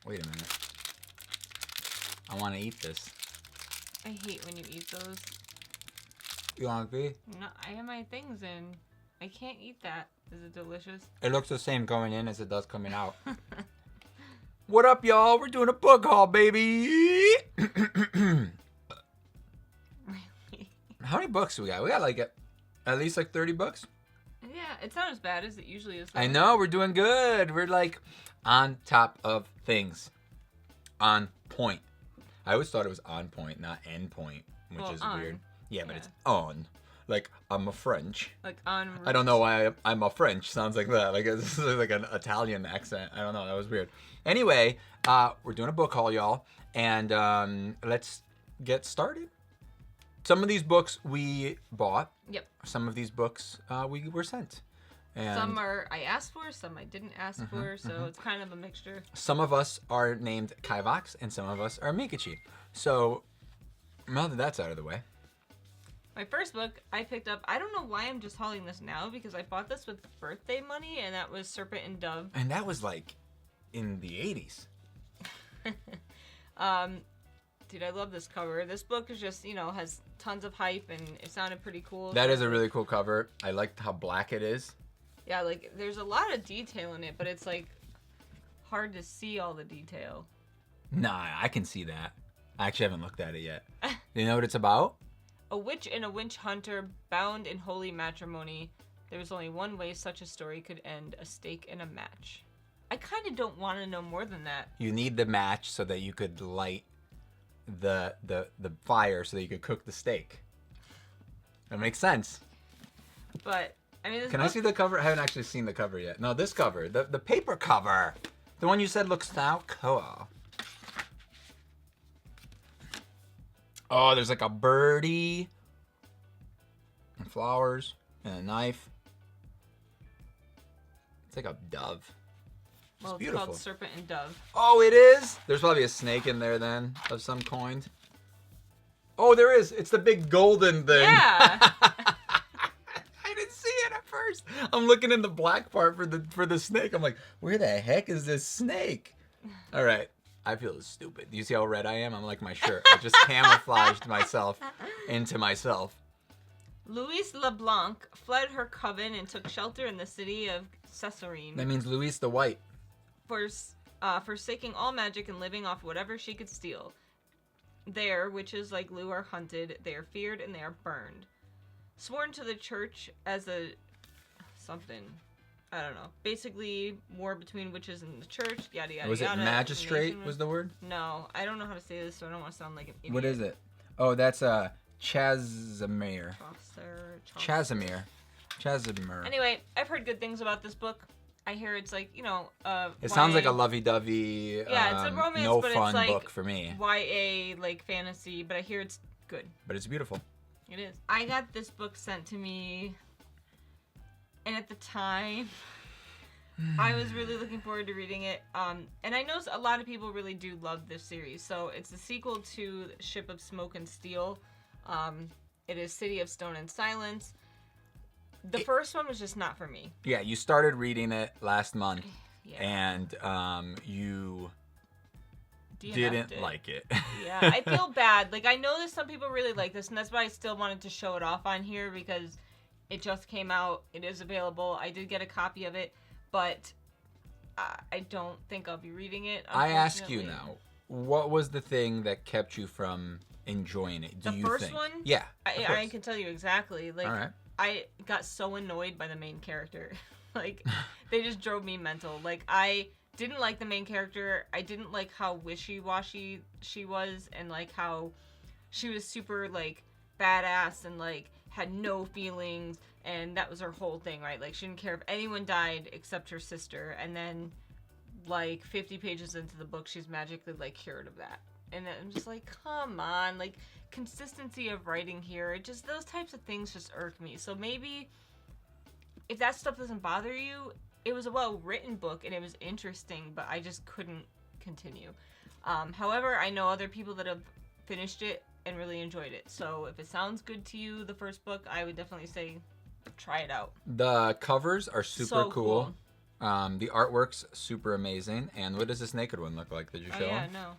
Wait a minute. I want to eat this. I hate when you eat those. You want to be? No, I have my things in. I can't eat that. Is it delicious? It looks the same going in as it does coming out. What up, y'all? We're doing a book haul, baby. Really? How many books we got? We got like at least like 30 books. Yeah, it's not as bad as it usually is. I know, we're doing good. We're like on top of things. On point. I always thought it was on point, not end point, which is on. weird. Yeah, but it's on. Like, I'm a French. Like on. I don't know why I'm a French. Sounds like that. Like it's like an Italian accent. I don't know. That was weird. Anyway, we're doing a book haul, y'all. And let's get started. Some of these books we bought. Yep. Some of these books we were sent. And some I asked for, some I didn't ask for, so it's kind of a mixture. some of us are named Kivox, and some of us are Meekachii. So, now that that's out of the way. My first book I picked up, I don't know why I'm just hauling this now, because I bought this with birthday money, and that was Serpent and Dung. And that was like in the 80s. Dude, I love this cover. This book is just, has tons of hype, and it sounded pretty cool. That is a really cool cover. I liked how black it is. Yeah, like, there's a lot of detail in it, but it's, like, hard to see all the detail. Nah, I can see that. I actually haven't looked at it yet. Do you know what it's about? A witch and a witch hunter bound in holy matrimony. There was only one way such a story could end, a stake and a match. I kind of don't want to know more than that. You need the match so that you could light the fire so that you could cook the steak. That makes sense. But, I mean... Can I see the cover? I haven't actually seen the cover yet. No, this cover. The paper cover. The one you said looks so cool. Oh, there's like a birdie. And flowers. And a knife. It's like a dove. Well, it's beautiful. called Serpent and Dung. Oh, it is? There's probably a snake in there then, of some kind. Oh, there is. It's the big golden thing. Yeah. I didn't see it at first. I'm looking in the black part for the snake. I'm like, where the heck is this snake? All right. I feel stupid. Do you see how red I am? I'm like my shirt. I just camouflaged myself into myself. Louise LeBlanc fled her coven and took shelter in the city of Cesarine. That means Louise the White. Forsaking all magic and living off whatever she could steal. There, witches like Lou are hunted, they are feared, and they are burned. Sworn to the church as a... something. I don't know. Basically, war between witches and the church, yada yada Was it yada. magistrate was the word? No, I don't know how to say this, so I don't want to sound like an idiot. What is it? Oh, that's Chazimir. Chazimir. Anyway, I've heard good things about this book. I hear it's like, it sounds like a lovey-dovey, yeah, it's a romance, no but fun it's like book for me. YA, like, fantasy, but I hear it's good. But it's beautiful. It is. I got this book sent to me, and at the time, I was really looking forward to reading it. And I know a lot of people really do love this series. So it's the sequel to Ship of Smoke and Steel. It is City of Stone and Silence. The first one was just not for me. Yeah, you started reading it last month, Yeah. and you DNF'd didn't like it. Yeah, I feel bad. Like, I know that some people really like this, and that's why I still wanted to show it off on here, because it just came out. It is available. I did get a copy of it, but I don't think I'll be reading it. I ask you now, what was the thing that kept you from enjoying it? The first one? Yeah. I can tell you exactly. Like, all right. I got so annoyed by the main character. Like, they just drove me mental. Like, I didn't like the main character. I didn't like how wishy-washy she was, and, like, how she was super, like, badass and, like, had no feelings, and that was her whole thing, right? Like, she didn't care if anyone died except her sister, and then, like, 50 pages into the book, she's magically, like, cured of that. And I'm just like, come on, like, consistency of writing here, it just, those types of things just irk me. So maybe, if that stuff doesn't bother you, it was a well-written book, and it was interesting, but I just couldn't continue. However, I know other people that have finished it and really enjoyed it. So if it sounds good to you, the first book, I would definitely say try it out. The covers are super So cool. The artwork's super amazing. And what does this naked one look like? Did you show him? No.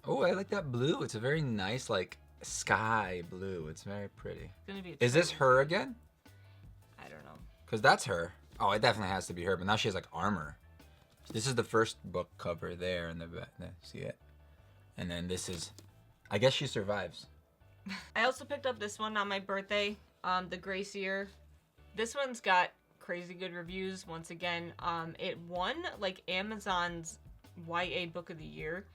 Oh, I like that blue. It's a very nice, like, sky blue. It's very pretty. It's gonna be Is this her again? I don't know. Because that's her. Oh, it definitely has to be her. But now she has, like, armor. This is the first book cover there in the back. See it? And then this is... I guess she survives. I also picked up this one on my birthday. The Gray Seer. This one's got crazy good reviews. Once again, it won like Amazon's YA Book of the Year.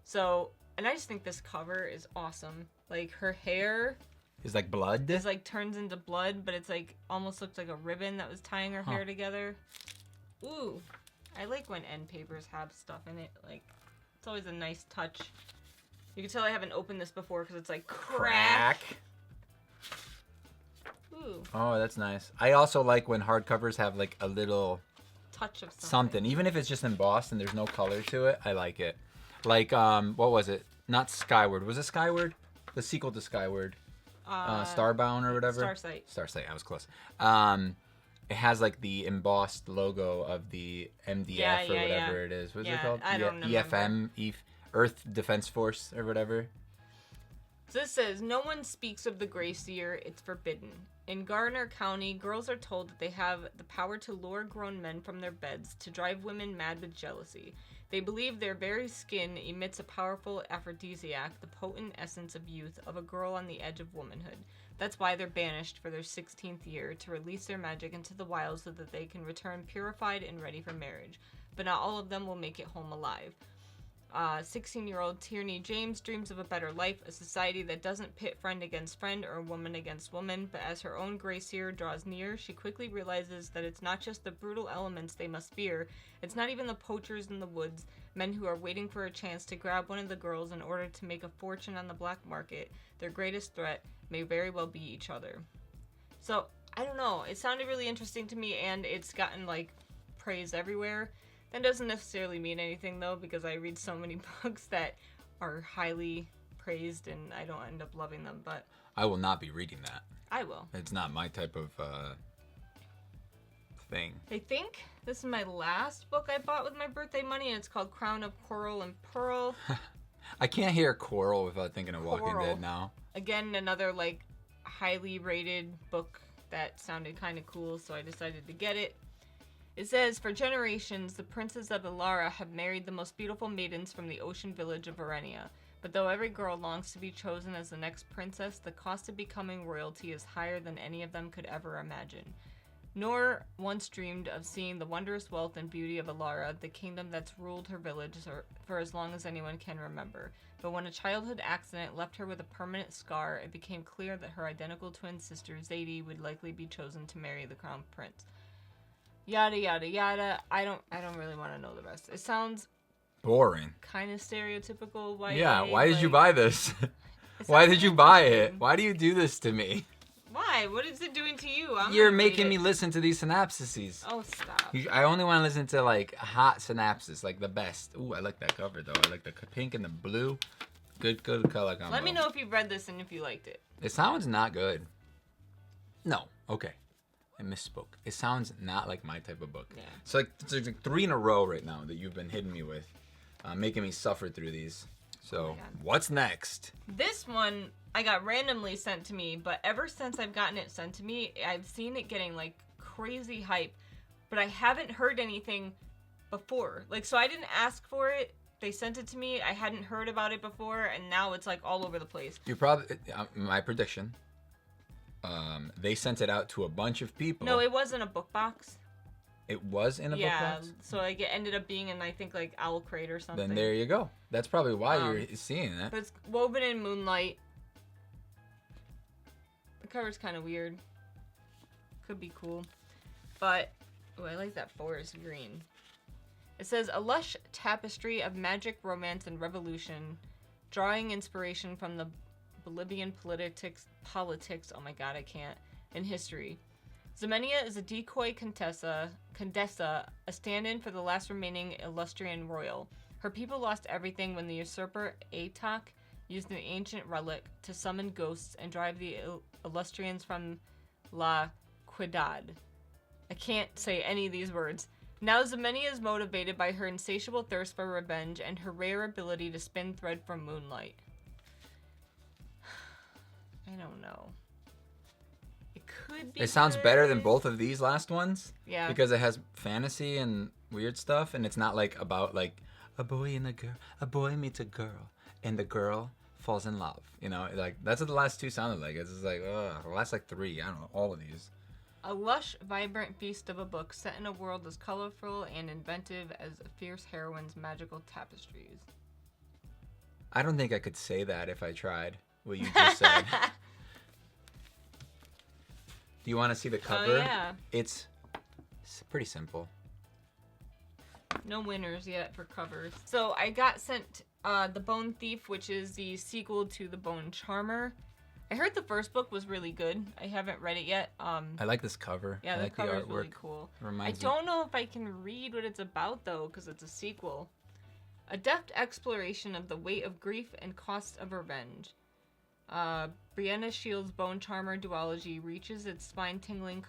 So, and I just think this cover is awesome. Like her hair is like blood. Is like turns into blood, but it's like almost looks like a ribbon that was tying her hair together. Ooh, I like when end papers have stuff in it. Like it's always a nice touch. You can tell I haven't opened this before because it's like crack. Ooh. Oh, that's nice. I also like when hardcovers have like a little touch of something. Even if it's just embossed and there's no color to it, I like it. Like, what was it? Not Skyward. Was it Skyward? The sequel to Skyward. Starbound or whatever? Starsight. I was close. It has like the embossed logo of the MDF or whatever it is. What's it called? I don't know. EFM, Earth Defense Force or whatever. So this says, no one speaks of the Gray Seer, it's forbidden. In Garner County, girls are told that they have the power to lure grown men from their beds, to drive women mad with jealousy. They believe their very skin emits a powerful aphrodisiac, the potent essence of youth, of a girl on the edge of womanhood. That's why they're banished for their 16th year, to release their magic into the wild so that they can return purified and ready for marriage. But not all of them will make it home alive. 16-year-old Tierney James dreams of a better life, a society that doesn't pit friend against friend or woman against woman, but as her own Gray Seer draws near, she quickly realizes that it's not just the brutal elements they must fear, it's not even the poachers in the woods, men who are waiting for a chance to grab one of the girls in order to make a fortune on the black market. Their greatest threat may very well be each other. So, I don't know, it sounded really interesting to me, and it's gotten, like, praise everywhere. That doesn't necessarily mean anything, though, because I read so many books that are highly praised, and I don't end up loving them, but... I will not be reading that. I will. It's not my type of, thing. I think this is my last book I bought with my birthday money, and it's called Crown of Coral and Pearl. I can't hear coral without thinking of Walking Dead now. Again, another, like, highly rated book that sounded kind of cool, so I decided to get it. It says, for generations, the princes of Ilara have married the most beautiful maidens from the ocean village of Verenia. But though every girl longs to be chosen as the next princess, the cost of becoming royalty is higher than any of them could ever imagine. Nor once dreamed of seeing the wondrous wealth and beauty of Ilara, the kingdom that's ruled her village for as long as anyone can remember. But when a childhood accident left her with a permanent scar, it became clear that her identical twin sister, Zadie, would likely be chosen to marry the crown prince. Yada yada yada. I don't really want to know the rest. It sounds boring. Kind of stereotypical. Yeah, why did you buy this? Why did you buy it? Why do you do this to me? Why? What is it doing to you? You're making me listen to these synopsises. Oh, stop. I only want to listen to like hot synopsis, like the best. Ooh, I like that cover though. I like the pink and the blue. Good color combo. Let me know if you read this and if you liked it. It sounds not good. No. Okay. I misspoke. It sounds not like my type of book. Yeah. It's like 3 in a row right now that you've been hitting me with, making me suffer through these. So, what's next? This one I got randomly sent to me, but ever since I've gotten it sent to me, I've seen it getting like crazy hype, but I haven't heard anything before. Like, so I didn't ask for it. They sent it to me. I hadn't heard about it before, and now it's like all over the place. You probably, my prediction. They sent it out to a bunch of people. No, it wasn't a book box. It was in a book box? Yeah, so like it ended up being in, I think, like Owl Crate or something. Then there you go. That's probably why you're seeing that. But it's woven in moonlight. The cover's kind of weird. Could be cool. But, oh, I like that forest green. It says, a lush tapestry of magic, romance, and revolution, drawing inspiration from the Bolivian politics, oh my god, I can't, and history. Ximenia is a decoy condessa, a stand-in for the last remaining Illustrian royal. Her people lost everything when the usurper Atok used an ancient relic to summon ghosts and drive the Illustrians from La Ciudad. I can't say any of these words. Now Zemenia is motivated by her insatiable thirst for revenge and her rare ability to spin thread from moonlight. I don't know. It could be. It sounds better than good. both of these last ones. Yeah. Because it has fantasy and weird stuff, and it's not like about like a boy and a girl. A boy meets a girl, and the girl falls in love. You know, like that's what the last two sounded like. It's just like, the last like three. I don't know, all of these. A lush, vibrant feast of a book set in a world as colorful and inventive as a fierce heroine's magical tapestries. I don't think I could say that if I tried what you just said. Do you want to see the cover? Oh, yeah. It's pretty simple. No winners yet for covers. So I got sent The Bone Thief, which is the sequel to The Bone Charmer. I heard the first book was really good. I haven't read it yet. I like this cover. Yeah, I the like the cover's artwork. really cool. I Reminds don't know if I can read what it's about, though, because it's a sequel. A deft exploration of the weight of grief and cost of revenge. Brianna Shields' Bone Charmer duology reaches its spine-tingling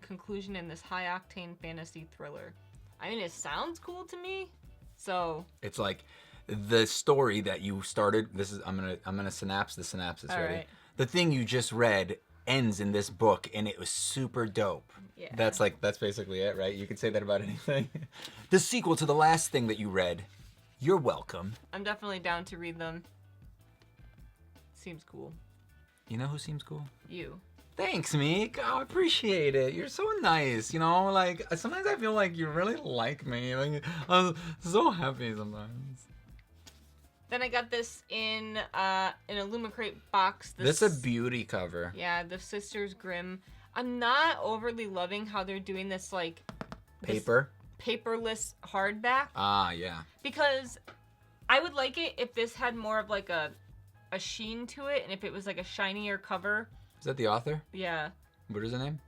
conclusion in this high-octane fantasy thriller. I mean, it sounds cool to me, so... It's like the story that you started. This is I'm gonna synapse the synapses. All Ready? right. The thing you just read ends in this book, and it was super dope. Yeah. That's basically it, right? You could say that about anything. The sequel to the last thing that you read. You're welcome. I'm definitely down to read them. Seems cool. You know who seems cool? You. Thanks, Meek. Oh, I appreciate it. You're so nice. You know, like sometimes I feel like you really like me. Like I'm so happy sometimes. Then I got this in an Illumicrate box. This is a beauty cover. Yeah, the Sisters Grimm. I'm not overly loving how they're doing this like Paper. paperless hardback, Ah, yeah. because I would like it if this had more of like a sheen to it, and if it was like a shinier cover. Is that the author? Yeah, What is her name?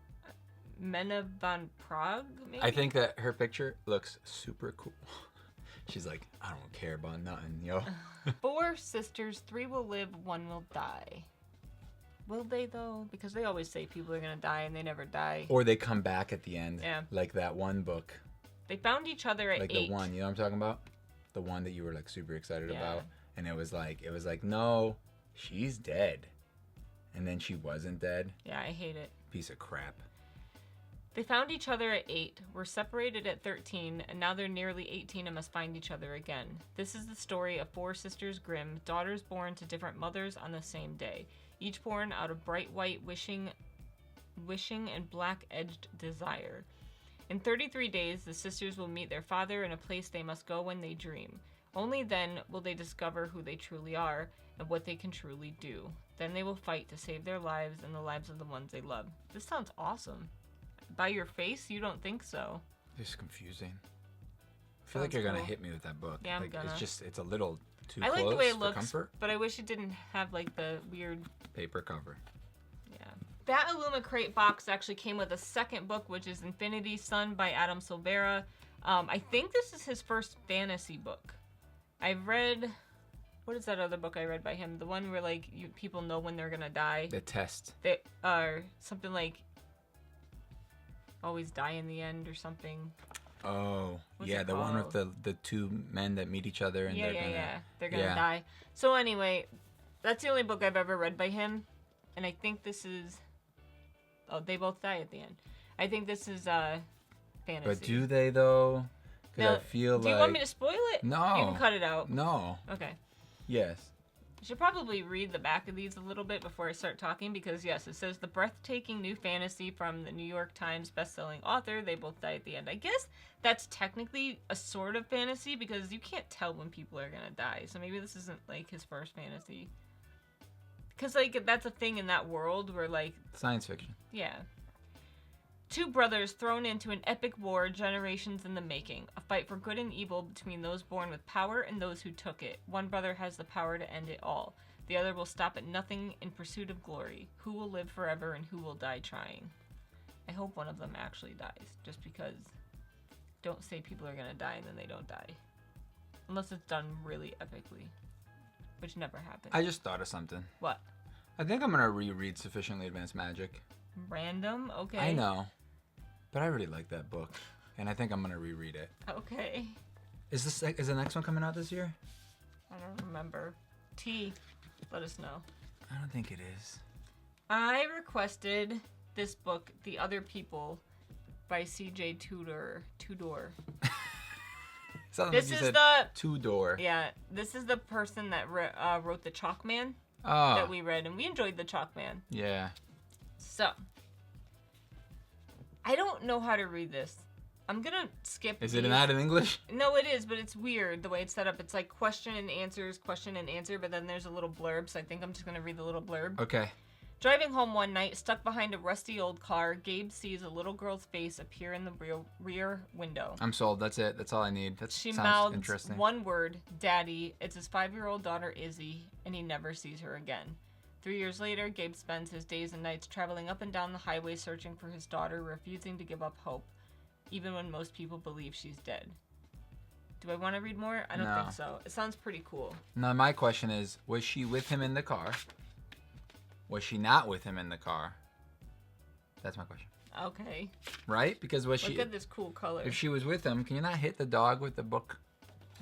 Mena van Prague. Maybe. I think that her picture looks super cool. She's like, I don't care about nothing, yo. 4 sisters, 3 will live, 1 will die. Will they though? Because they always say people are gonna die and they never die. Or they come back at the end. Yeah. Like that one book. They found each other at Like 8. the one, you know what I'm talking about? The one that you were like super excited Yeah. about. And it was like, no, she's dead. And then she wasn't dead. Yeah, I hate it. Piece of crap. They found each other at 8, were separated at 13, and now they're nearly 18 and must find each other again. This is the story of 4 sisters Grimm, daughters born to different mothers on the same day, each born out of bright white wishing and black-edged desire. In 33 days, the sisters will meet their father in a place they must go when they dream. Only then will they discover who they truly are and what they can truly do. Then they will fight to save their lives and the lives of the ones they love. This sounds awesome. By your face, you don't think so. It's confusing. I feel like Sounds you're gonna cool. hit me with that book. Yeah, I'm like, gonna. It's a little too I close like the way it for looks, comfort. but I wish it didn't have like the weird. Paper cover. Yeah. That Illumicrate box actually came with a second book, which is Infinity Sun by Adam Silvera. I think this is his first fantasy book. I've read. What is that other book I read by him? The one where like people know when they're gonna die. The Test. They are something like always die in the end or something. Oh, What's yeah, it the one with called? the two men that meet each other and Yeah, they're gonna gonna die. So anyway, that's the only book I've ever read by him, and I think this is. Oh, they both die at the end. I think this is fantasy. But do they though? Because Now, I feel do like. you want me to spoil it? No. You can cut it out. No. Okay. Yes. I should probably read the back of these a little bit before I start talking, because yes, it says the breathtaking new fantasy from the New York Times bestselling author. They both die at the end. I guess that's technically a sort of fantasy because you can't tell when people are gonna die. So maybe this isn't like his first fantasy. Because like that's a thing in that world where like Science fiction. yeah. 2 brothers thrown into an epic war generations in the making. A fight for good and evil between those born with power and those who took it. One brother has the power to end it all. The other will stop at nothing in pursuit of glory. Who will live forever and who will die trying? I hope one of them actually dies, just because don't say people are gonna die and then they don't die. Unless it's done really epically, which never happens. I just thought of something. What? I think I'm gonna reread Sufficiently Advanced Magic. Random? Okay. I know. But I really like that book. and I think I'm gonna reread it. Okay. Is the next one coming out this year? I don't remember. T, let us know. I don't think it is. I requested this book, The Other People, by C.J. Tudor. This is the Tudor. Yeah, this is the person that wrote the Chalkman Oh. that we read, and we enjoyed the Chalkman. Yeah. So, I don't know how to read this. I'm gonna skip. Is it not in English? No, it is, but it's weird the way it's set up. It's like question and answer, but then there's a little blurb, so I think I'm just gonna read the little blurb. Okay. Driving home one night, stuck behind a rusty old car, Gabe sees a little girl's face appear in the rear window. I'm sold. That's it. That's all I need. She sounds mouths interesting. one word, Daddy. It's his 5-year-old daughter, Izzy, and he never sees her again. 3 years later, Gabe spends his days and nights traveling up and down the highway searching for his daughter, refusing to give up hope, even when most people believe she's dead. Do I want to read more? I don't think so. It sounds pretty cool. Now, my question is, was she with him in the car? Was she not with him in the car? That's my question. Okay. Right? Because was she... Look at this cool color. If she was with him, can you not hit the dog with the book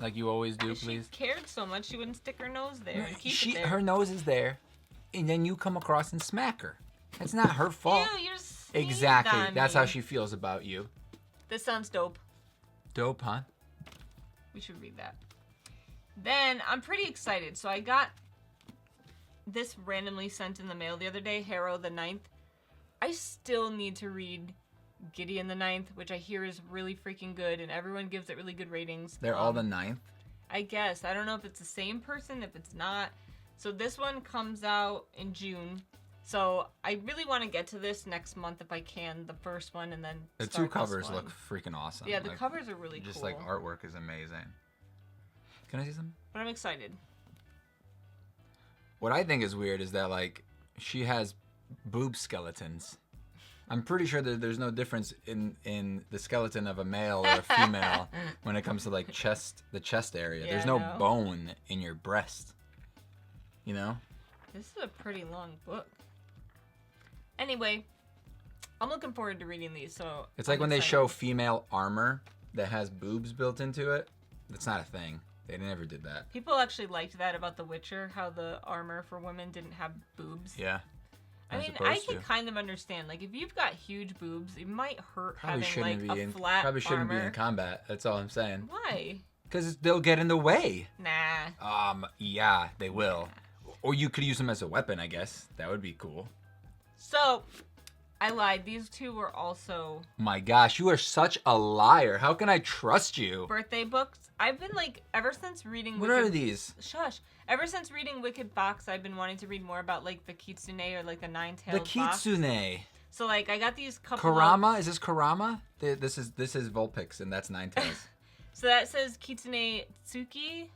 like you always do, please? She cared so much, she wouldn't stick her nose there and keep it there. Her nose is there, and then you come across and smack her. That's not her fault. Ew, you just sneezed Exactly. on That's me. how she feels about you. This sounds dope. Dope, huh? We should read that. Then, I'm pretty excited. So I got this randomly sent in the mail the other day, Harrow the Ninth. I still need to read Gideon the Ninth, which I hear is really freaking good, and everyone gives it really good ratings. They're all the 9th? I guess. I don't know if it's the same person, if it's not. So this one comes out in June. So I really want to get to this next month if I can, the first one, and then The start two covers this one. look freaking awesome. Yeah, the covers are really cool. Just like artwork is amazing. Can I see something? But I'm excited. What I think is weird is that, like, she has boob skeletons. I'm pretty sure that there's no difference in the skeleton of a male or a female when it comes to, like, the chest area. Yeah, There's I no know. bone in your breast. You know? This is a pretty long book. Anyway, I'm looking forward to reading these. So It's like I'm when they excited. show female armor that has boobs built into it. That's not a thing. They never did that. People actually liked that about The Witcher, how the armor for women didn't have boobs. Yeah. I mean, I can kind of understand. Like, if you've got huge boobs, it might hurt Probably having like shouldn't be a in flat probably shouldn't armor. be in combat. That's all I'm saying. Why? Because they'll get in the way. Nah. Yeah, they will. Or you could use them as a weapon, I guess. That would be cool. So, I lied. These two were also My gosh, you are such a liar. How can I trust you? birthday books. I've been like, ever since reading. What Wicked... are these? Shush. Ever since reading Wicked Fox, I've been wanting to read more about like the Kitsune or like the nine-tailed The Kitsune. fox. So like, I got these couple. Karama? Is this Karama? This is Vulpix, and that's Ninetales. So that says Kitsune Tsuki.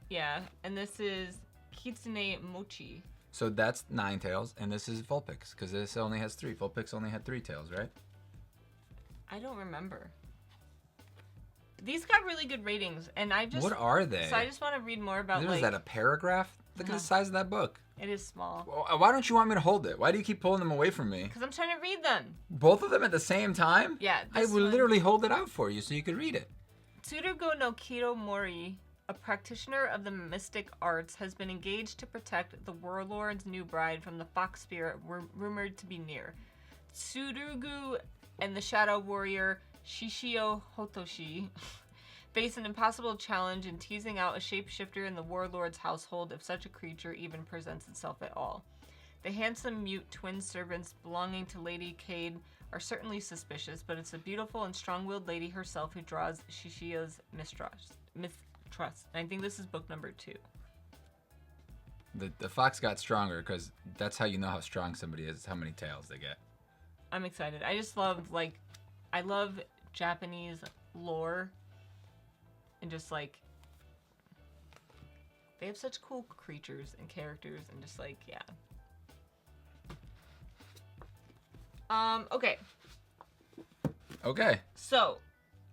Yeah, and this is Kitsune Mochi. So that's Ninetales, and this is Vulpix, because this only has 3. Vulpix only had 3 tails, right? I don't remember. These got really good ratings, and I just. What are they? So I just want to read more about Is like. that a paragraph? Look at the size of that book. It is small. Well, why don't you want me to hold it? Why do you keep pulling them away from me? Because I'm trying to read them. Both of them at the same time? Yeah. I would literally hold it out for you so you could read it. Tsurugo no Kiro Mori, a practitioner of the mystic arts, has been engaged to protect the warlord's new bride from the fox spirit rumored to be near. Tsurugu and the shadow warrior Shishio Hotoshi face an impossible challenge in teasing out a shapeshifter in the warlord's household if such a creature even presents itself at all. The handsome mute twin servants belonging to Lady Cade are certainly suspicious, but it's the beautiful and strong-willed lady herself who draws Shishio's mistrust. And I think this is book number 2. The fox got stronger because that's how you know how strong somebody is how many tails they get. I'm excited. I just love, like, I love Japanese lore. And just, like, they have such cool creatures and characters and just, like, yeah. Okay. Okay. So,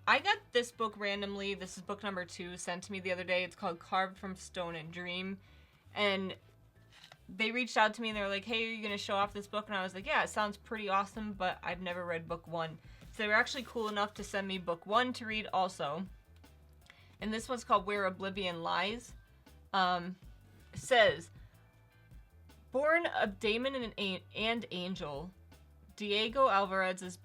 I got this book randomly. This is book number 2 sent to me the other day. It's called Carved from Stone and Dream. And they reached out to me and they were like, hey, are you going to show off this book? And I was like, yeah, it sounds pretty awesome, but I've never read book 1. So they were actually cool enough to send me book 1 to read also. And this one's called Where Oblivion Lies. Says, born of Daemon and Angel, Diego Alvarez is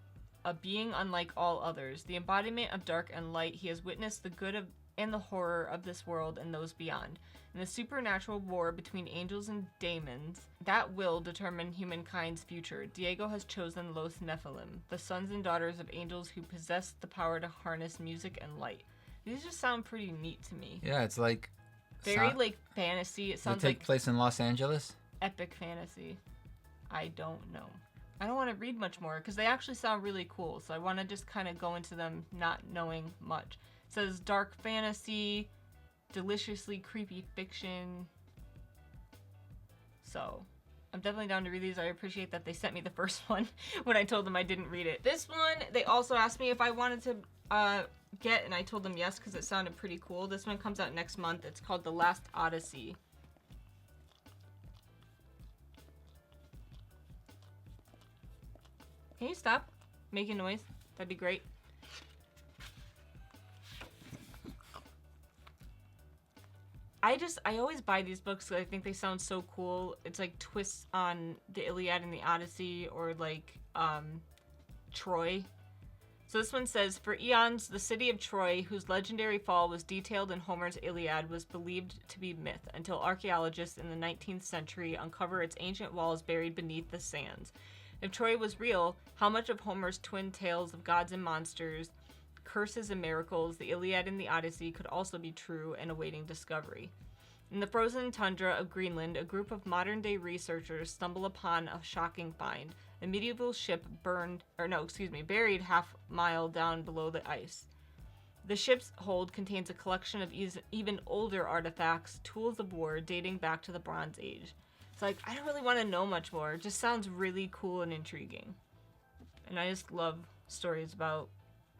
a being unlike all others. The embodiment of dark and light, he has witnessed the good and the horror of this world and those beyond. In the supernatural war between angels and daemons, that will determine humankind's future. Diego has chosen Los Nephilim, the sons and daughters of angels who possess the power to harness music and light. These just sound pretty neat to me. Yeah, it's like... Very, like, fantasy. It sounds take like... place in Los Angeles? Epic fantasy. I don't know. I don't want to read much more, because they actually sound really cool, so I want to just kind of go into them not knowing much. It says dark fantasy, deliciously creepy fiction. So, I'm definitely down to read these. I appreciate that they sent me the first one when I told them I didn't read it. This one, they also asked me if I wanted to get, and I told them yes because it sounded pretty cool. This one comes out next month. It's called The Last Odyssey. Can you stop making noise? That'd be great. I always buy these books because I think they sound so cool. It's like twists on the Iliad and the Odyssey, or like Troy. So this one says, for eons, the city of Troy, whose legendary fall was detailed in Homer's Iliad, was believed to be myth until archaeologists in the 19th century uncover its ancient walls buried beneath the sands. If Troy was real, how much of Homer's twin tales of gods and monsters, curses and miracles, the Iliad and the Odyssey, could also be true and awaiting discovery? In the frozen tundra of Greenland, a group of modern-day researchers stumble upon a shocking find. A medieval ship buried half-mile down below the ice. The ship's hold contains a collection of even older artifacts, tools of war dating back to the Bronze Age. It's like, I don't really want to know much more. It just sounds really cool and intriguing. And I just love stories about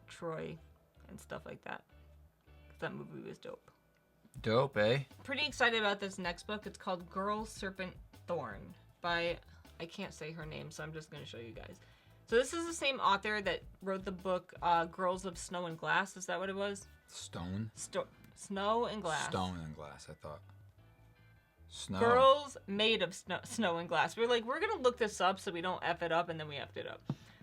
Troy and stuff like that. 'Cause that movie was dope. Dope, eh? Pretty excited about this next book. It's called Girl, Serpent, Thorn by, I can't say her name, so I'm just going to show you guys. So this is the same author that wrote the book Girls of Snow and Glass. Is that what it was? Stone? Snow and Glass. Stone and Glass, I thought. Snow. Girls made of snow and glass. We were like, we're going to look this up so we don't F it up, and then we effed it up.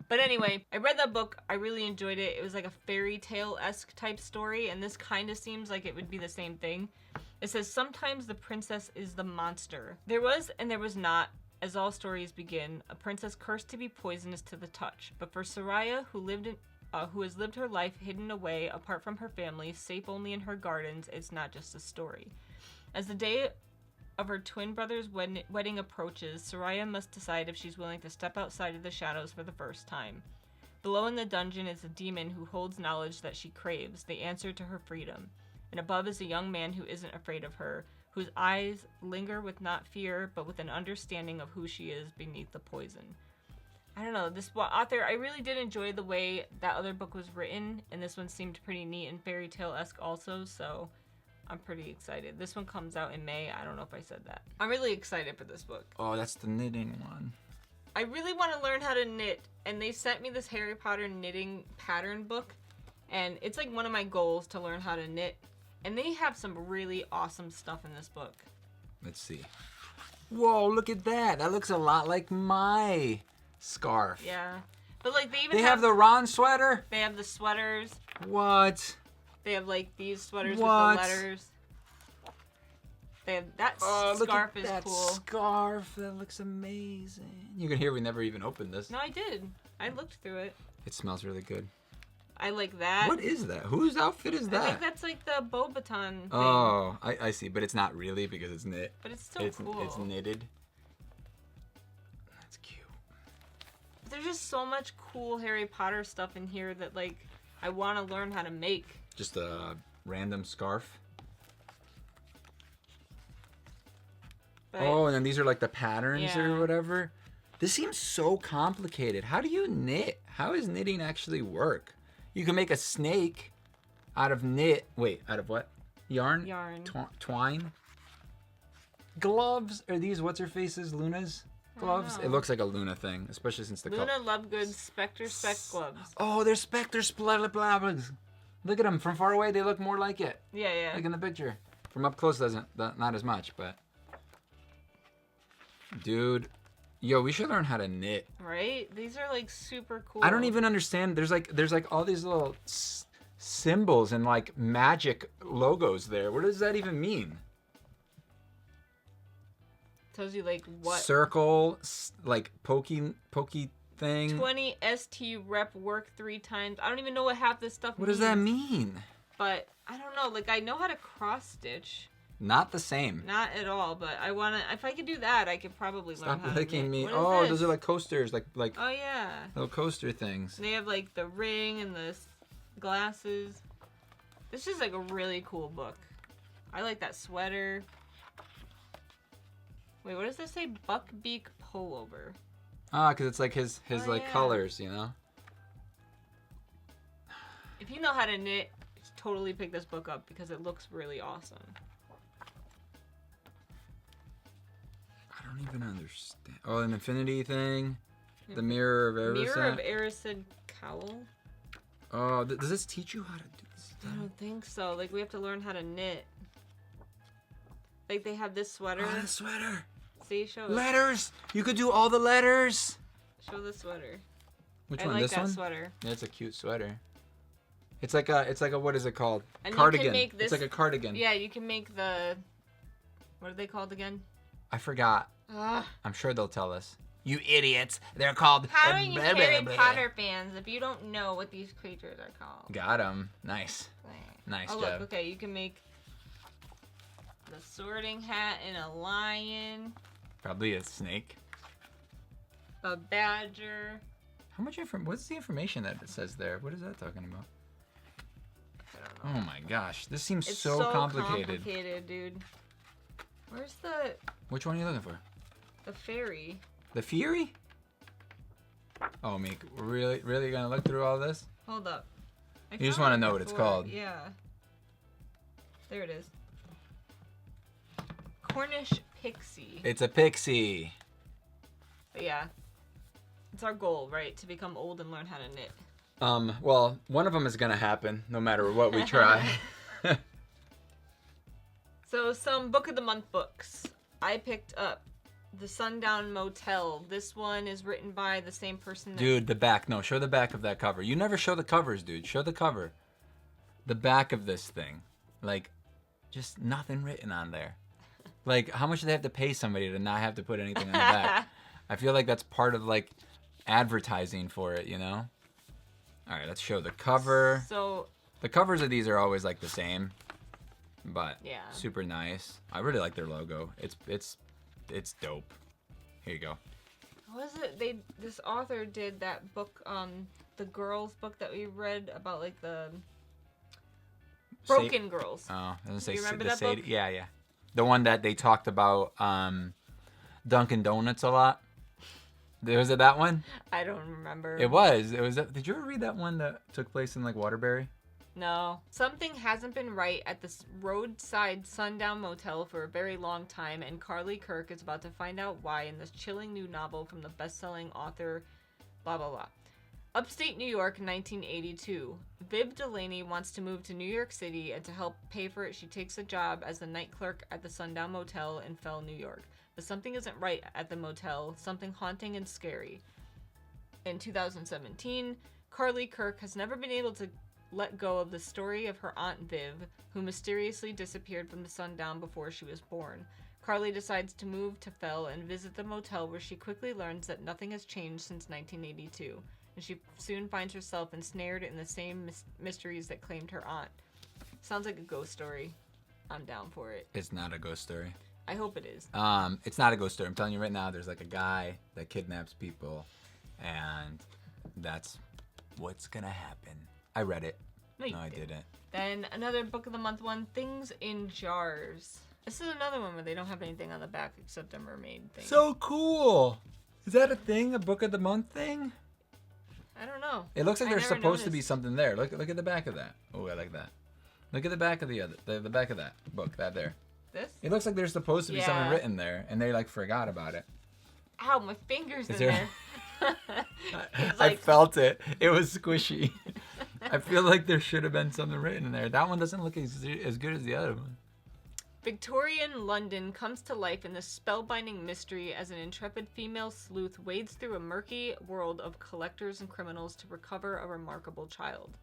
But anyway, I read that book. I really enjoyed it. It was like a fairy tale-esque type story, and this kind of seems like it would be the same thing. It says, sometimes the princess is the monster. There was and there was not, as all stories begin, a princess cursed to be poisonous to the touch. But for Soraya, who has lived her life hidden away, apart from her family, safe only in her gardens, it's not just a story. As the day of her twin brother's wedding approaches, Soraya must decide if she's willing to step outside of the shadows for the first time. Below in the dungeon is a demon who holds knowledge that she craves, the answer to her freedom. And above is a young man who isn't afraid of her, whose eyes linger with not fear, but with an understanding of who she is beneath the poison. I don't know, this author, I really did enjoy the way that other book was written, and this one seemed pretty neat and fairy tale-esque also, so I'm pretty excited. This one comes out in May. I don't know if I said that. I'm really excited for this book. Oh, that's the knitting one. I really want to learn how to knit, and they sent me this Harry Potter knitting pattern book, and it's like one of my goals to learn how to knit, and they have some really awesome stuff in this book. Let's see. Whoa, look at that. That looks a lot like my scarf. Yeah. But like they have the Ron sweater? They have the sweaters. What? They have like these sweaters what? with the letters. They have that scarf look at is that cool. Scarf, that looks amazing. You can hear we never even opened this. No, I did. I looked through it. It smells really good. I like that. What is that? Whose outfit is that? I think that's like the Bobaton thing. Oh, I see, but it's not really because it's knit. But it's still cool. It's knitted. That's cute. But there's just so much cool Harry Potter stuff in here that like I want to learn how to make. Just a random scarf. But, oh, and then these are like the patterns or whatever. This seems so complicated. How do you knit? How does knitting actually work? You can make a snake out of knit. Wait, out of what? Yarn? Yarn. Twine? Gloves? Are these what's her faces? Luna's? gloves? It looks like a Luna thing, especially since the Luna Lovegood's Spectre Spec gloves. Oh, they're Spectre blah, blah, blah. Look at them. From far away, they look more like it. Yeah. Like in the picture. From up close, not as much, but... Dude. Yo, we should learn how to knit. Right? These are like super cool. I don't even understand. There's like all these little symbols and like magic logos there. What does that even mean? Tells you like what circle, like pokey thing. 20 ST rep work 3 times. I don't even know what half this stuff What means. does that mean? But I don't know. Like I know how to cross stitch. Not the same. Not at all. But I wanna. If I could do that, I could probably learn how to licking knit. me. What is Oh, this? those are like coasters, like Oh yeah. little coaster things. And they have like the ring and the glasses. This is like a really cool book. I like that sweater. Wait, what does this say? Buckbeak pullover. Ah, because it's like his like yeah. colors, you know. If you know how to knit, totally pick this book up because it looks really awesome. I don't even understand. Oh, an infinity thing. The mirror of Erised. Mirror of Erised cowl. Oh, does this teach you how to do this? I don't think so. Like we have to learn how to knit. Like they have this sweater. Oh, the sweater. See, show it. Letters. You could do all the letters. Show the sweater. Which I one? like This that one? sweater. Yeah, it's a cute sweater. It's like a what is it called? And Cardigan. You can make this, it's like a cardigan. Yeah, you can make the. What are they called again? I forgot. Ugh. I'm sure they'll tell us. You idiots! They're called. How are you Harry Potter fans if you don't know what these creatures are called? Got him. Nice. Nice job. job. Look, okay, you can make the sorting hat and a lion, Probably a snake. a badger. How much what's the information that it says there? What is that talking about? I don't know. Oh my gosh, this seems It's so complicated. dude. Where's the Which one are you looking for? fairy? The Fury? Oh, Meek, really gonna look through all this? Hold up. I You just found wanna it know what it's before. called. Yeah. There it is. Cornish pixie. It's a pixie. But yeah. It's our goal, right? To become old and learn how to knit. Well, one of them is gonna happen, no matter what we try. So, some Book of the Month books. I picked up The Sundown Motel. This one is written by the same person that... Dude, the back. No, show the back of that cover. You never show the covers, dude. Show the cover. The back of this thing. Like, just nothing written on there. Like, how much do they have to pay somebody to not have to put anything on the back? I feel like that's part of, like, advertising for it, you know? All right, let's show the cover. So... The covers of these are always, like, the same. But Yeah. super nice. I really like their logo. It's dope. Here you go. What was it? This author did that book, the girls book that we read about, like, the... Broken Girls. Oh, doesn't say. You remember the that book? Yeah. The one that they talked about Dunkin' Donuts a lot. Was it that one? I don't remember. It was. Did you ever read that one that took place in like Waterbury? No. Something hasn't been right at this roadside Sundown Motel for a very long time, and Carly Kirk is about to find out why in this chilling new novel from the best-selling author, blah, blah, blah. Upstate New York, 1982. Viv Delaney wants to move to New York City, and to help pay for it, she takes a job as the night clerk at the Sundown Motel in Fell, New York. But something isn't right at the motel, something haunting and scary. In 2017, Carly Kirk has never been able to let go of the story of her Aunt Viv, who mysteriously disappeared from the Sundown before she was born. Carly decides to move to Fell and visit the motel, where she quickly learns that nothing has changed since 1982, and she soon finds herself ensnared in the same mysteries that claimed her aunt. Sounds like a ghost story. I'm down for it. It's not a ghost story. I hope it is. It's not a ghost story. I'm telling you right now, there's like a guy that kidnaps people, and that's what's gonna happen. I read it. No, I didn't. Then another Book of the Month one, Things in Jars. This is another one where they don't have anything on the back except a mermaid thing. So cool. Is that a thing? A Book of the Month thing? I don't know. It looks like I there's never supposed to be noticed. something there. Look at the back of that. Oh, I like that. Look at the back of the back of that book. That there. This? It looks like there's supposed to be something Yeah. written there, and they like forgot about it. Ow, my finger's Is in there- there. It's I like, felt it. It was squishy. I feel like there should have been something written in there. That one doesn't look as good as the other one. Victorian London comes to life in this spellbinding mystery as an intrepid female sleuth wades through a murky world of collectors and criminals to recover a remarkable child.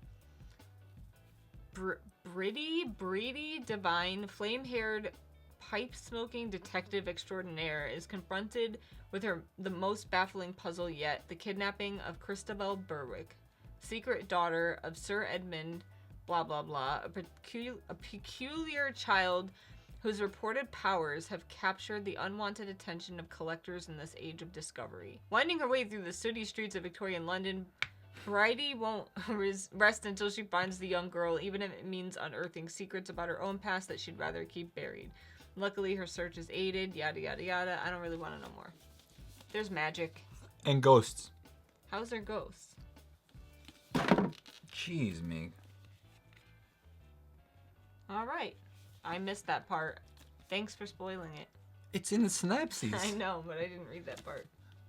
Breedy, divine, flame-haired, pipe-smoking detective extraordinaire is confronted with the most baffling puzzle yet, the kidnapping of Christabel Berwick, secret daughter of Sir Edmund blah blah blah, a peculiar child whose reported powers have captured the unwanted attention of collectors in this age of discovery. Winding her way through the sooty streets of Victorian London, Bridie won't rest until she finds the young girl, even if it means unearthing secrets about her own past that she'd rather keep buried. Luckily, her search is aided, yada yada yada. I don't really want to know more. There's magic. And ghosts. How's there ghosts? Jeez, Meg. Alright. I missed that part. Thanks for spoiling it. It's in the synopsis. I know, but I didn't read that part.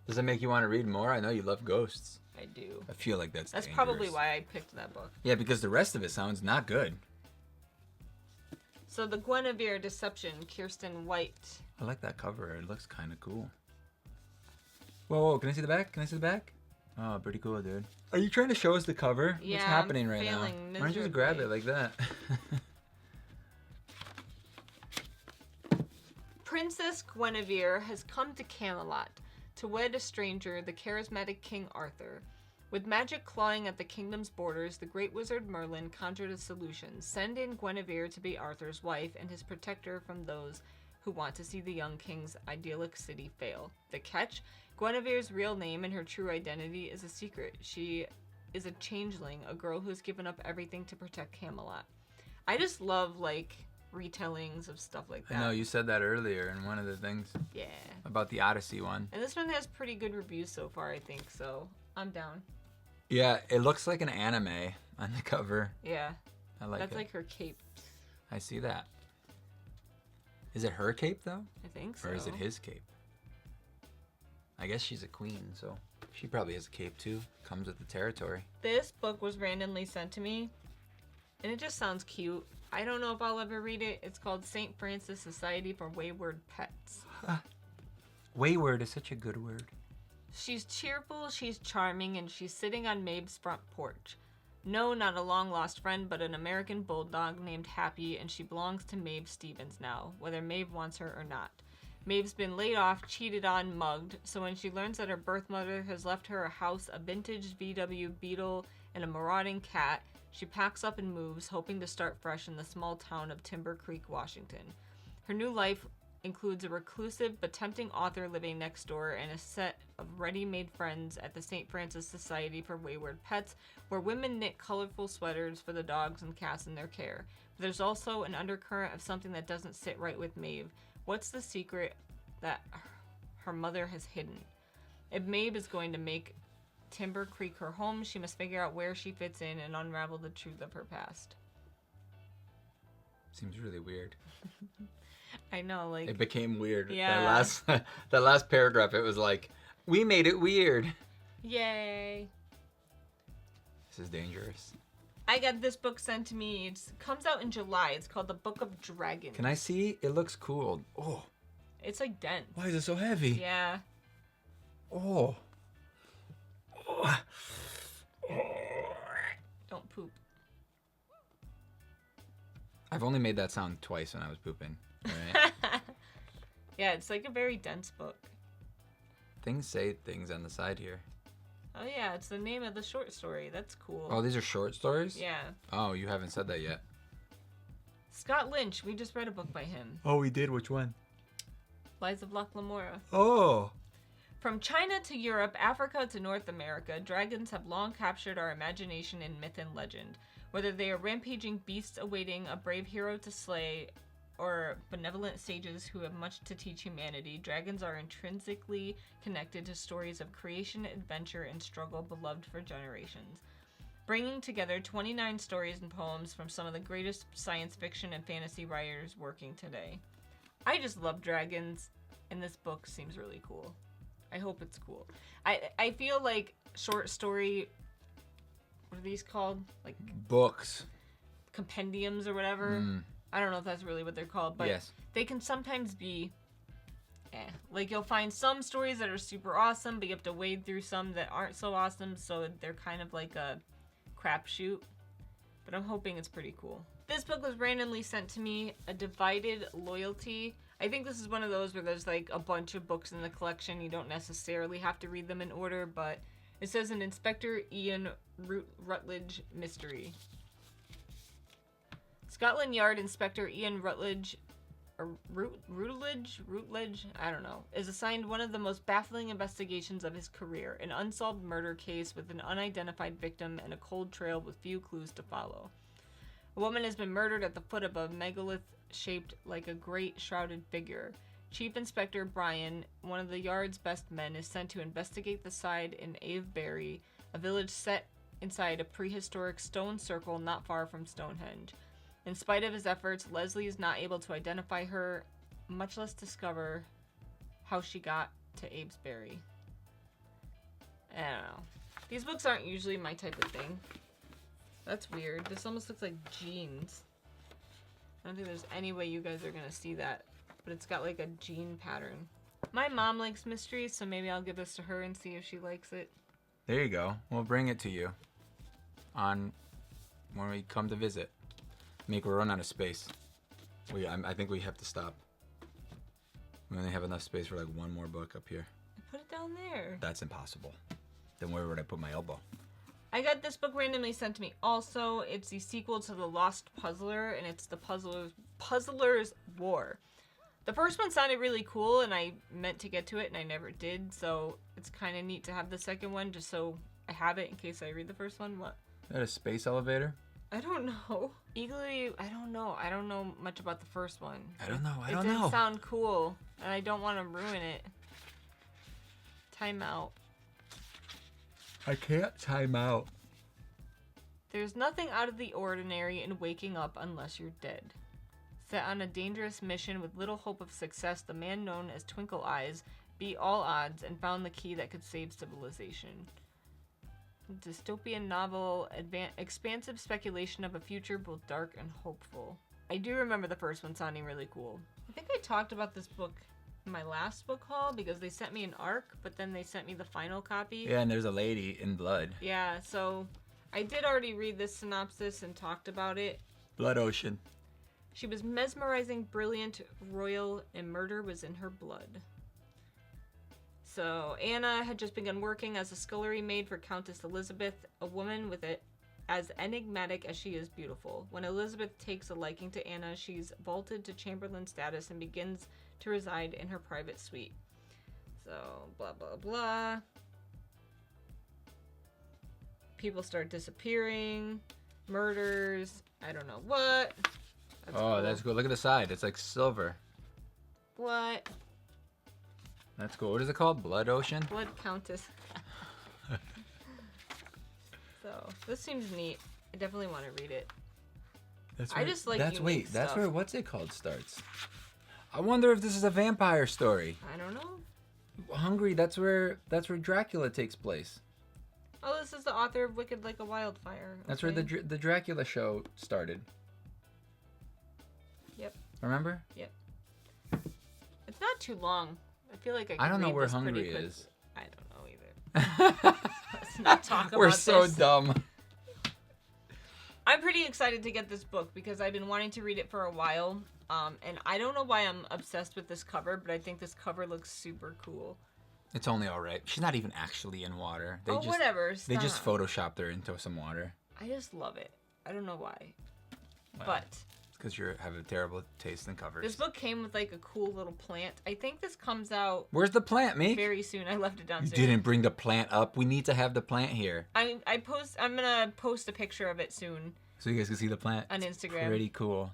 Does that make you want to read more? I know you love ghosts. I do. I feel like that's dangerous. Probably why I picked that book. Yeah, because the rest of it sounds not good. So the Guinevere Deception, Kirsten White. I like that cover. It looks kind of cool. Whoa, can I see the back? Can I see the back? Oh, pretty cool, dude. Are you trying to show us the cover? Yeah, What's happening I'm right now? failing Why don't you just grab it like that? Princess Guinevere has come to Camelot to wed a stranger, the charismatic King Arthur. With magic clawing at the kingdom's borders, the great wizard Merlin conjured a solution. Send in Guinevere to be Arthur's wife and his protector from those who want to see the young king's idyllic city fail. The catch? Guinevere's real name and her true identity is a secret. She is a changeling, a girl who's given up everything to protect Camelot. I just love, like, retellings of stuff like that. I know, you said that earlier in one of the things. Yeah. About the Odyssey one. And this one has pretty good reviews so far, I think, so I'm down. Yeah, it looks like an anime on the cover. Yeah. I like That's it. like her cape. I see that. Is it her cape, though? I think so. Or is it his cape? I guess she's a queen, so she probably has a cape, too. Comes with the territory. This book was randomly sent to me, and it just sounds cute. I don't know if I'll ever read it. It's called St. Francis Society for Wayward Pets. Wayward is such a good word. She's cheerful, she's charming, and she's sitting on Maeve's front porch. No, not a long-lost friend, but an American bulldog named Happy, and she belongs to Maeve Stevens now, whether Maeve wants her or not. Maeve's been laid off, cheated on, mugged, so when she learns that her birth mother has left her a house, a vintage VW Beetle, and a marauding cat, she packs up and moves, hoping to start fresh in the small town of Timber Creek, Washington. Her new life includes a reclusive but tempting author living next door and a set of ready-made friends at the St. Francis Society for Wayward Pets, where women knit colorful sweaters for the dogs and cats in their care. But there's also an undercurrent of something that doesn't sit right with Maeve. What's the secret that her mother has hidden? If Maeve is going to make Timber Creek her home, she must figure out where she fits in and unravel the truth of her past. Seems really weird. I know, like... It became weird. Yeah. That last paragraph, it was like, we made it weird. Yay. This is dangerous. I got this book sent to me. It comes out in July. It's called The Book of Dragons. Can I see? It looks cool. Oh. It's like dense. Why is it so heavy? Yeah. Oh. Oh. Don't poop. I've only made that sound twice when I was pooping. Right? Yeah, it's like a very dense book. Things say things on the side here. Oh yeah, it's the name of the short story. That's cool. Oh, these are short stories? Yeah. Oh, you haven't said that yet. Scott Lynch. We just read a book by him. Oh, we did? Which one? Lies of Locke Lamora. Oh. From China to Europe, Africa to North America, dragons have long captured our imagination in myth and legend. Whether they are rampaging beasts awaiting a brave hero to slay, or benevolent sages who have much to teach humanity, dragons are intrinsically connected to stories of creation, adventure, and struggle beloved for generations. Bringing together 29 stories and poems from some of the greatest science fiction and fantasy writers working today. I just love dragons, and this book seems really cool. I hope it's cool. I feel like short story, what are these called? Like books. Compendiums or whatever. I don't know if that's really what they're called, but yes. They can sometimes be like you'll find some stories that are super awesome, but you have to wade through some that aren't so awesome, so they're kind of like a crapshoot. But I'm hoping it's pretty cool. This book was randomly sent to me, A Divided Loyalty. I think this is one of those where there's like a bunch of books in the collection. You don't necessarily have to read them in order, but it says an Inspector Ian Rutledge mystery. Scotland Yard Inspector Ian Rutledge, I don't know, is assigned one of the most baffling investigations of his career, an unsolved murder case with an unidentified victim and a cold trail with few clues to follow. A woman has been murdered at the foot of a megalith shaped like a great shrouded figure. Chief Inspector Brian, one of the yard's best men, is sent to investigate the site in Avebury, a village set inside a prehistoric stone circle not far from Stonehenge. In spite of his efforts, Leslie is not able to identify her, much less discover how she got to Avebury. I don't know. These books aren't usually my type of thing. That's weird. This almost looks like jeans. I don't think there's any way you guys are gonna see that, but it's got like a jean pattern. My mom likes mysteries, so maybe I'll give this to her and see if she likes it. There you go. We'll bring it to you on when we come to visit. We're run out of space. I think we have to stop. We only have enough space for like one more book up here. Put it down there. That's impossible. Then where would I put my elbow? I got this book randomly sent to me. Also, it's the sequel to The Lost Puzzler, and it's The Puzzler's War. The first one sounded really cool, and I meant to get to it, and I never did, so it's kind of neat to have the second one, just so I have it in case I read the first one. What? Is that a space elevator? I don't know. Eagerly, I don't know. I don't know much about the first one. I don't know. It didn't sound cool, and I don't want to ruin it. Time out. I can't time out. There's nothing out of the ordinary in waking up unless you're dead. Set on a dangerous mission with little hope of success, the man known as Twinkle Eyes beat all odds and found the key that could save civilization. Dystopian novel, expansive speculation of a future both dark and hopeful. I do remember the first one sounding really cool. I think I talked about this book in my last book haul because they sent me an ARC, but then they sent me the final copy. Yeah, and there's a lady in blood. Yeah, so I did already read this synopsis and talked about it. Blood Ocean. She was mesmerizing, brilliant, royal, and murder was in her blood. So, Anna had just begun working as a scullery maid for Countess Elizabeth, a woman with it as enigmatic as she is beautiful. When Elizabeth takes a liking to Anna, she's vaulted to chamberlain status and begins to reside in her private suite. So, blah, blah, blah. People start disappearing, murders, I don't know what. That's cool. That's cool. Look at the side. It's like silver. What? That's cool. What is it called? Blood Ocean? Blood Countess. So, this seems neat. I definitely want to read it. I just like unique stuff. That's where what's it called starts. I wonder if this is a vampire story. I don't know. Hungary, that's where Dracula takes place. Oh, this is the author of Wicked Like a Wildfire. Okay. That's where the Dracula show started. Yep. Remember? Yep. It's not too long. I feel like I don't know where Hungary is. I don't know either. Let's not talk about this. We're so dumb. I'm pretty excited to get this book because I've been wanting to read it for a while. And I don't know why I'm obsessed with this cover, but I think this cover looks super cool. It's only alright. She's not even actually in water. Whatever. Stop. They just photoshopped her into some water. I just love it. I don't know why. Well, but it's because you have a terrible taste in covers. This book came with like a cool little plant. I think this comes out. Where's the plant, Meek? Very soon. I left it downstairs. You didn't bring the plant up. We need to have the plant here. I'm gonna post a picture of it soon. So you guys can see the plant on it's Instagram. Pretty cool.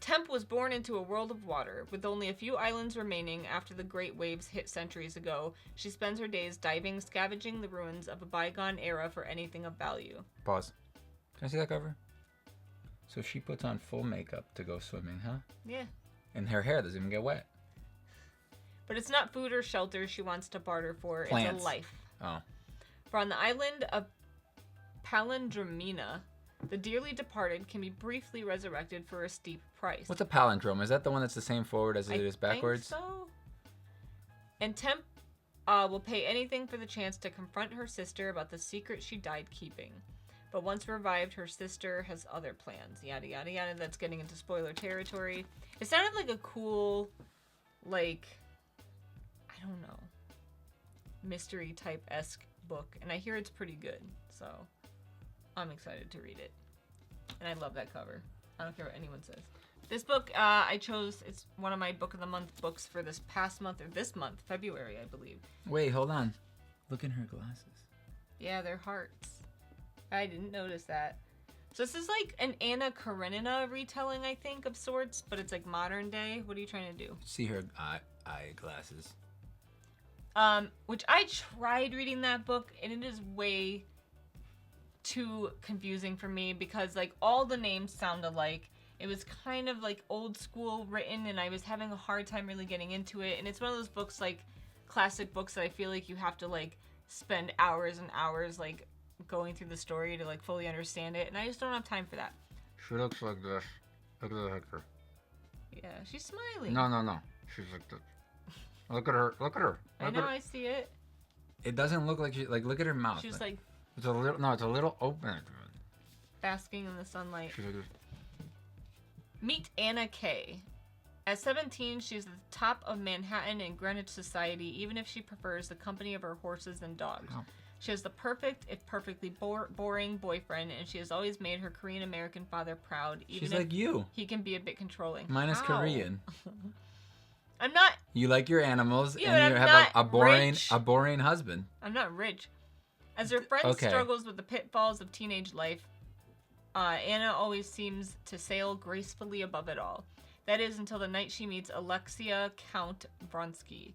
Temp was born into a world of water. With only a few islands remaining after the great waves hit centuries ago, she spends her days diving, scavenging the ruins of a bygone era for anything of value. Pause. Can I see that cover? So she puts on full makeup to go swimming, huh? Yeah. And her hair doesn't even get wet. But it's not food or shelter she wants to barter for. Plants. It's a life. Oh. For on the island of Palindromina, the dearly departed can be briefly resurrected for a steep price. What's a palindrome? Is that the one that's the same forward as it is backwards? I think so. And Temp will pay anything for the chance to confront her sister about the secret she died keeping. But once revived, her sister has other plans. Yada, yada, yada. That's getting into spoiler territory. It sounded like a cool, like, I don't know, mystery type-esque book. And I hear it's pretty good. So I'm excited to read it. And I love that cover. I don't care what anyone says. This book I chose, it's one of my Book of the Month books for this past month, or this month, February, I believe. Wait, hold on. Look in her glasses. Yeah, they're hearts. I didn't notice that. So this is like an Anna Karenina retelling, I think, of sorts, but it's like modern day. What are you trying to do? See her eyeglasses. Which I tried reading that book, and it is way too confusing for me because like all the names sound alike. It was kind of like old school written, and I was having a hard time really getting into it. And it's one of those books, like classic books, that I feel like you have to like spend hours and hours like going through the story to like fully understand it, and I just don't have time for that. She looks like this. Look at her. Yeah, she's smiling. No. She's like this. Look at her. Look at her. I know, I see it. It doesn't look like she, like, look at her mouth. She's like it's a little open. basking in the sunlight. She's like this. Meet Anna Kay. At 17, she's at the top of Manhattan and Greenwich society, even if she prefers the company of her horses and dogs. Oh. She has the perfect, if perfectly boring boyfriend, and she has always made her Korean-American father proud, even She's if like you. he can be a bit controlling. Minus How? Korean. I'm not... You like your animals, Yeah, and but you I'm have not rich. a boring husband. I'm not rich. As her friend Okay. struggles with the pitfalls of teenage life, Anna always seems to sail gracefully above it all. That is until the night she meets Alexia Count Vronsky,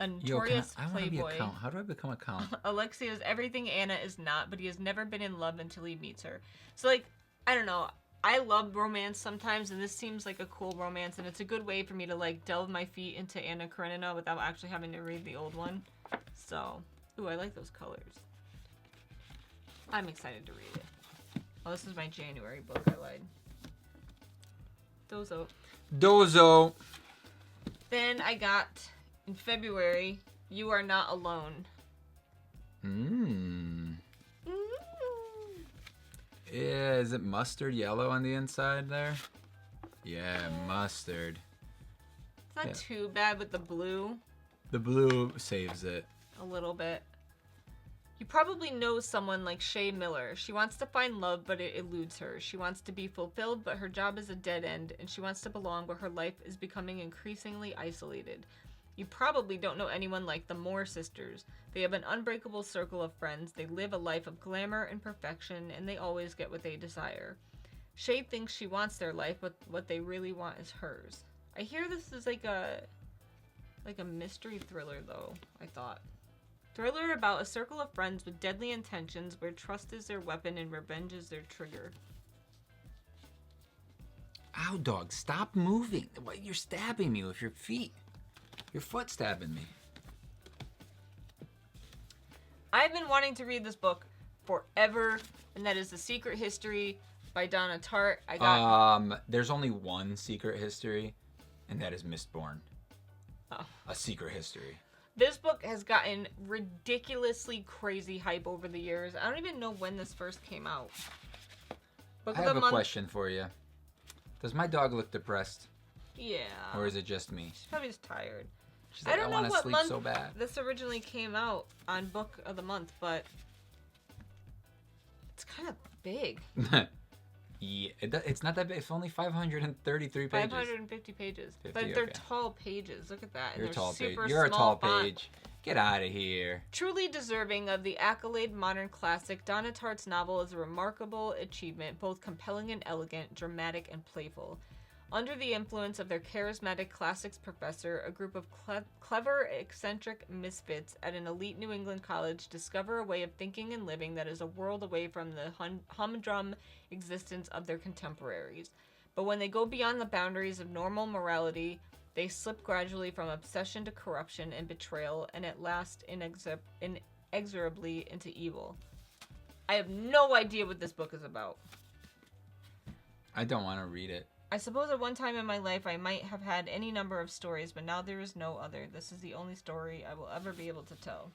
a notorious I want to be playboy. a count. How do I become a count? Alexia is everything Anna is not, but he has never been in love until he meets her. So, like, I don't know. I love romance sometimes, and this seems like a cool romance, and it's a good way for me to, like, delve my feet into Anna Karenina without actually having to read the old one. So, ooh, I like those colors. I'm excited to read it. Oh, this is my January book. I lied. Dozo. Then I got, in February, You Are Not Alone. Yeah, is it mustard yellow on the inside there? Yeah, mustard. It's not too bad with the blue. The blue saves it. A little bit. You probably know someone like Shay Miller. She wants to find love, but it eludes her. She wants to be fulfilled, but her job is a dead end, and she wants to belong, but her life is becoming increasingly isolated. You probably don't know anyone like the Moore sisters. They have an unbreakable circle of friends. They live a life of glamour and perfection, and they always get what they desire. Shay thinks she wants their life, but what they really want is hers. I hear this is like a mystery thriller, though, I thought. Thriller about a circle of friends with deadly intentions where trust is their weapon and revenge is their trigger. Ow, dog, stop moving. What, you're stabbing me with your feet. Your foot stabbing me. I've been wanting to read this book forever, and that is The Secret History by Donna Tartt. There's only one secret history, and that is Mistborn. Oh. A secret history. This book has gotten ridiculously crazy hype over the years. I don't even know when this first came out. I have a question for you. Does my dog look depressed? Yeah. Or is it just me? She's probably just tired. She's like, I don't know want to what sleep month so bad. this originally came out on Book of the Month, but it's kind of big. Yeah, it's not that big. It's only 533 pages. 550 pages. 50, But they're okay. tall pages. Look at that. You're and a tall they're page. super You're a small tall font. page. Get out of here. Truly deserving of the accolade modern classic, Donna Tartt's novel is a remarkable achievement, both compelling and elegant, dramatic and playful. Under the influence of their charismatic classics professor, a group of clever, eccentric misfits at an elite New England college discover a way of thinking and living that is a world away from the humdrum existence of their contemporaries. But when they go beyond the boundaries of normal morality, They slip gradually from obsession to corruption and betrayal, and at last inexorably into evil. I have no idea what this book is about. I don't want to read it. I suppose at one time in my life I might have had any number of stories, but now there is no other. This is the only story I will ever be able to tell.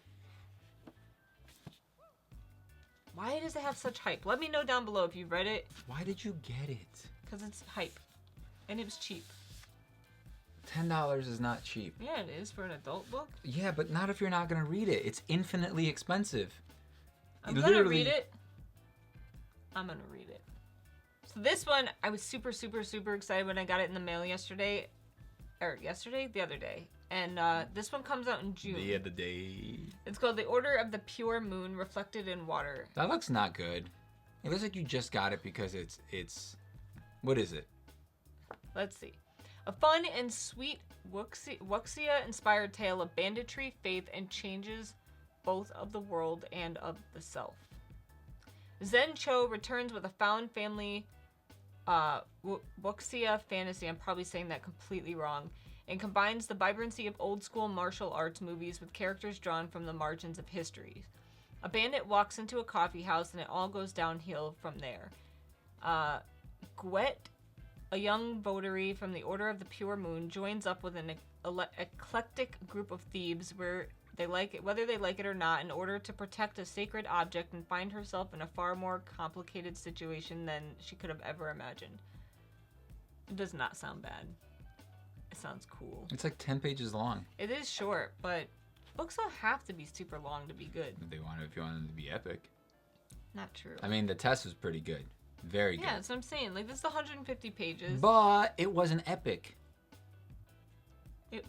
Why does it have such hype? Let me know down below if you've read it. Why did you get it? Because it's hype. And it was cheap. $10 is not cheap. Yeah, it is for an adult book. Yeah, but not if you're not going to read it. It's infinitely expensive. I'm going to read it. I'm going to read it. So this one, I was super, super, super excited when I got it in the mail yesterday. The other day. And this one comes out in June. The other day. It's called The Order of the Pure Moon Reflected in Water. That looks not good. It looks like you just got it because it's... What is it? Let's see. A fun and sweet Wuxia-inspired tale of banditry, faith, and changes both of the world and of the self. Zen Cho returns with a found family Wuxia fantasy. I'm probably saying that completely wrong. And combines the vibrancy of old-school martial arts movies with characters drawn from the margins of history. A bandit walks into a coffee house and it all goes downhill from there. Gwet, a young votary from the Order of the Pure Moon, joins up with an eclectic group of thieves whether they like it or not, in order to protect a sacred object and find herself in a far more complicated situation than she could have ever imagined. It does not sound bad. It sounds cool. It's like 10 pages long. It is short, but books don't have to be super long to be good. If you want them to be epic. Not true. I mean, the test was pretty good. Very good. Yeah, that's what I'm saying. Like, this is 150 pages. But it wasn't epic.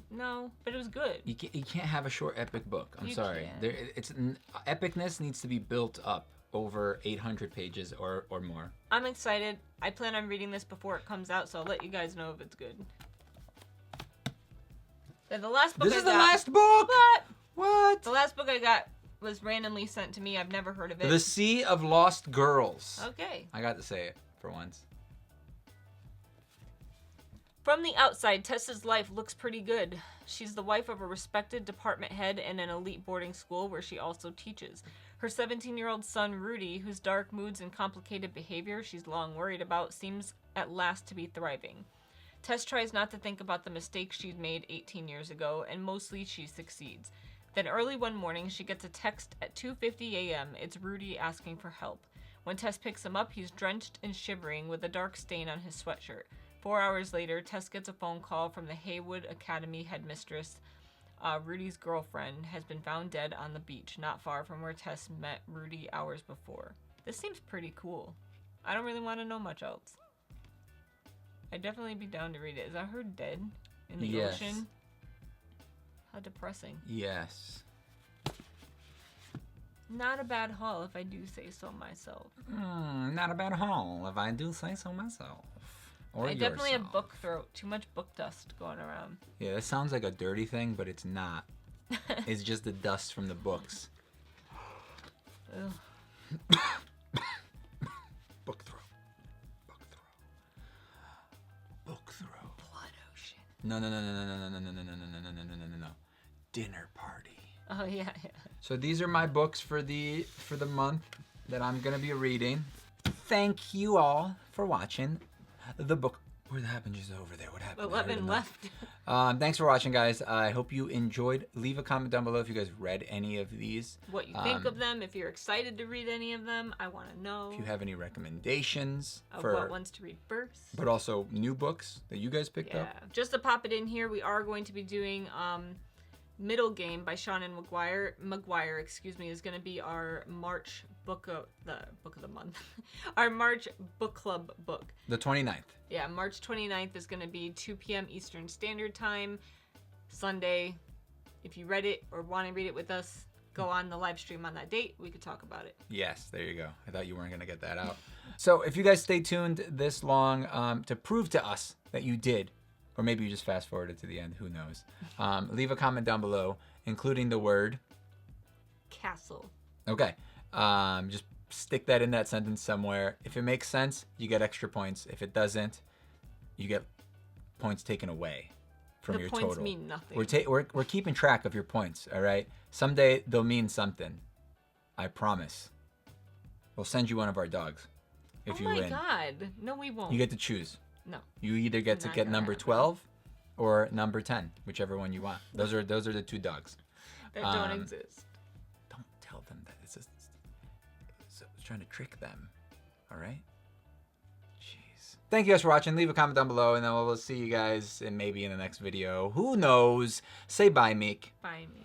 No, but it was good. You can't have a short epic book. I'm sorry. Can. Epicness needs to be built up over 800 pages or more. I'm excited. I plan on reading this before it comes out, so I'll let you guys know if it's good. And the last book This is the last book! What? The last book I got was randomly sent to me. I've never heard of it. The Sea of Lost Girls. Okay. I got to say it for once. From the outside, Tessa's life looks pretty good. She's the wife of a respected department head in an elite boarding school where she also teaches. Her 17-year-old son, Rudy, whose dark moods and complicated behavior she's long worried about, seems at last to be thriving. Tess tries not to think about the mistakes she's made 18 years ago, and mostly she succeeds. Then early one morning, she gets a text at 2:50 a.m. It's Rudy asking for help. When Tess picks him up, he's drenched and shivering with a dark stain on his sweatshirt. 4 hours later, Tess gets a phone call from the Haywood Academy headmistress. Rudy's girlfriend has been found dead on the beach, not far from where Tess met Rudy hours before. This seems pretty cool. I don't really want to know much else. I'd definitely be down to read it. Is that her dead in the ocean? How depressing. Yes. Not a bad haul, if I do say so myself. Not a bad haul, if I do say so myself. Or I definitely yourself. have book throat. Too much book dust going around. Yeah, that sounds like a dirty thing, but it's not. It's just the dust from the books. Ugh. Book throw. Book throw. Book throw. Blood ocean. No. Dinner party. Oh yeah. So these are my books for the month that I'm gonna be reading. Thank you all for watching the book. What happened just over there? What happened? 11 left. Thanks for watching, guys. I hope you enjoyed. Leave a comment down below if you guys read any of these. What you think of them, if you're excited to read any of them, I want to know. If you have any recommendations of for what ones to read first. But also new books that you guys picked up. Just to pop it in here, we are going to be doing Middle Game by Shannon McGuire, is going to be our March book of the month. Our March book club book. The 29th. Yeah, March 29th is going to be 2 p.m. Eastern Standard Time, Sunday. If you read it or want to read it with us, go on the live stream on that date. We could talk about it. Yes, there you go. I thought you weren't going to get that out. So if you guys stay tuned this long to prove to us that you did, or maybe you just fast forwarded to the end, who knows. Leave a comment down below, including the word castle. Okay. Just stick that in that sentence somewhere. If it makes sense, you get extra points. If it doesn't, you get points taken away from your points total. mean nothing. We're keeping track of your points, all right? Someday they'll mean something. I promise. We'll send you one of our dogs if you win. Oh my god. No, we won't. You get to choose. No. You either get to Not get gonna number happen. 12 or number 10, whichever one you want. Those are the two dogs. That don't exist. Don't tell them that. It's trying to trick them. All right? Jeez. Thank you guys for watching. Leave a comment down below, and then we'll see you guys maybe in the next video. Who knows? Say bye, Meek. Bye, me.